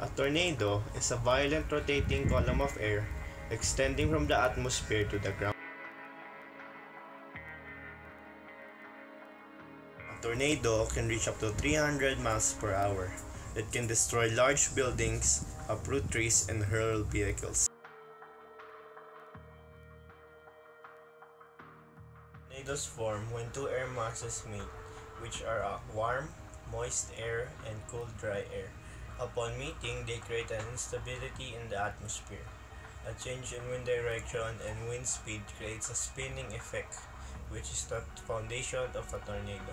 A tornado is a violent rotating column of air extending from the atmosphere to the ground. A tornado can reach up to 300 miles per hour. It can destroy large buildings, uproot trees, and hurl vehicles. Tornadoes form when two air masses meet, which are warm, moist air and cool, dry air. Upon meeting, they create an instability in the atmosphere. A change in wind direction and wind speed creates a spinning effect, which is the foundation of a tornado.